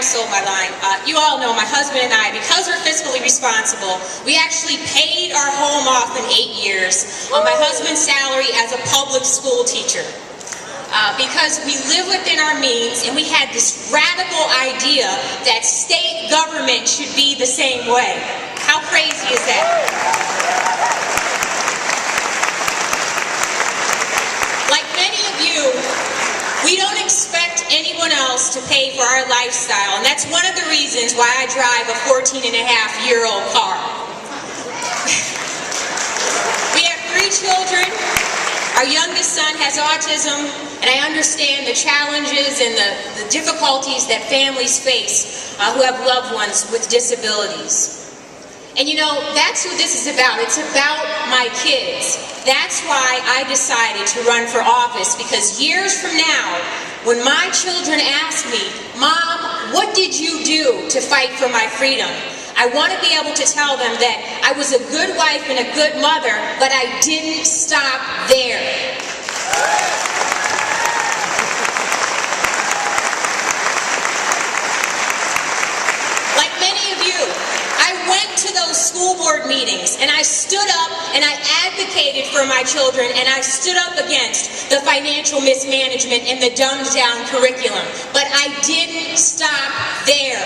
sold my line. You all know my husband and I, because we're fiscally responsible, we actually paid our home off in 8 years on my husband's salary as a public school teacher. Because we live within our means, and we had this radical idea that state government should be the same way. How crazy is that? Like many of you, we don't expect anyone else to pay for our lifestyle, and that's one of the reasons why I drive a 14-and-a-half-year-old car. We have 3 children. Our youngest son has autism, and I understand the challenges and the difficulties that families face who have loved ones with disabilities. And you know, that's who this is about. It's about my kids. That's why I decided to run for office, because years from now, when my children ask me, "Mom, what did you do to fight for my freedom?" I want to be able to tell them that I was a good wife and a good mother, but I didn't stop there. Like many of you, I went to those school board meetings, and I stood up and I advocated for my children, and I stood up against the financial mismanagement and the dumbed down curriculum. But I didn't stop there.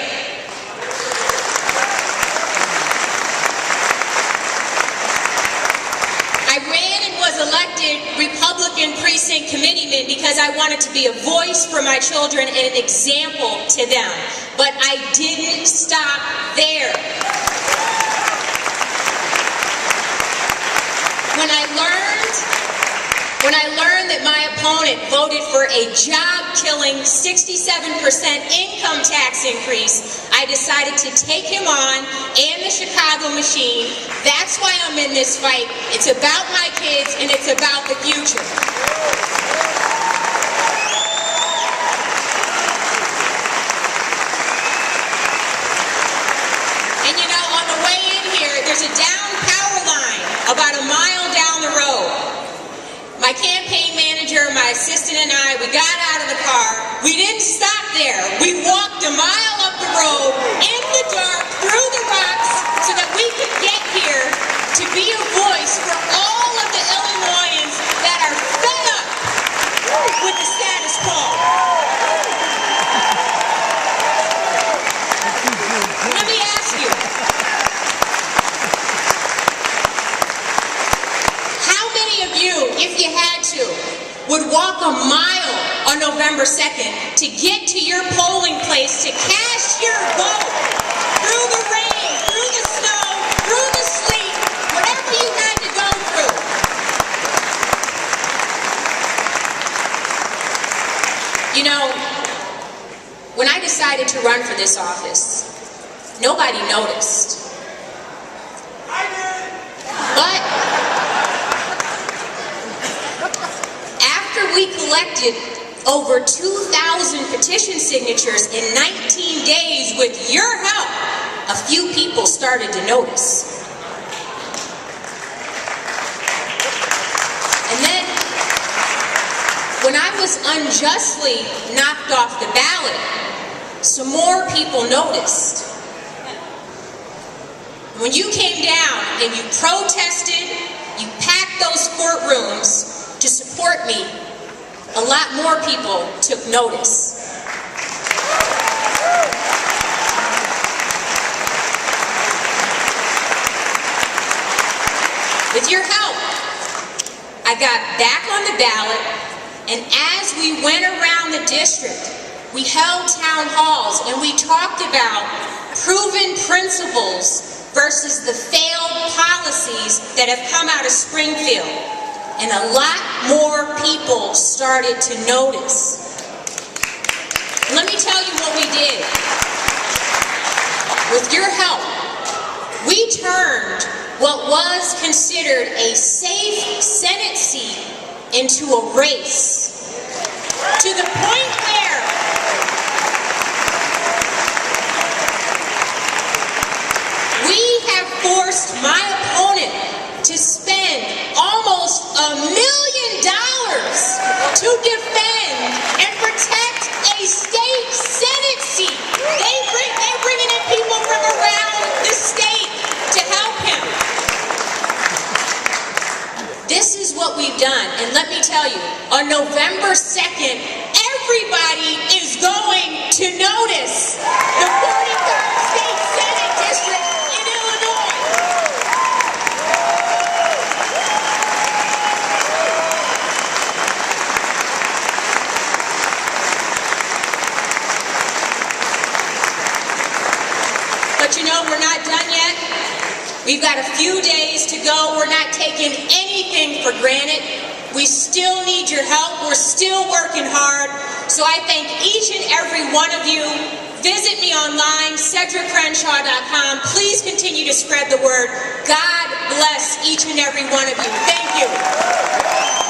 I ran and was elected Republican precinct committeeman because I wanted to be a voice for my children and an example to them. But I didn't stop there. When I learned that my opponent voted for a job-killing 67% income tax increase, I decided to take him on and the Chicago machine. That's why I'm in this fight. It's about my kids, and it's about the future. And you know, on the way in here, there's a down power line about a mile down the road. My campaign manager, my assistant, and I, we got out of the car. We didn't stop there. We walked a mile up the road, in the dark, through the rocks, so that we could get here to be a voice for all of the Illinoisans that are fed up with the status quo. Let me ask you, how many of you, if you had to, would walk a mile on November 2nd to get to your polling place to cast your vote through the rain, through the snow, through the sleet, whatever you had to go through? You know, when I decided to run for this office, nobody noticed. But after we collected over 2,000 petition signatures in 19 days with your help, a few people started to notice. And then, when I was unjustly knocked off the ballot, some more people noticed. When you came down and you protested, you packed those courtrooms to support me, a lot more people took notice. With your help, I got back on the ballot, and as we went around the district, we held town halls and we talked about proven principles versus the failed policies that have come out of Springfield. And a lot more people started to notice. Let me tell you what we did. With your help, we turned what was considered a safe Senate seat into a race, to the point where we have forced my opponent to spend almost $1 million to defend and protect a state Senate seat. They me tell you, on November 2nd, everybody is going to notice the 43rd State Senate District in Illinois. But you know, we're not done yet. We've got a few days to go. We're not taking anything for granted. We still need your help. We're still working hard. So I thank each and every one of you. Visit me online, CedraCrenshaw.com. Please continue to spread the word. God bless each and every one of you. Thank you.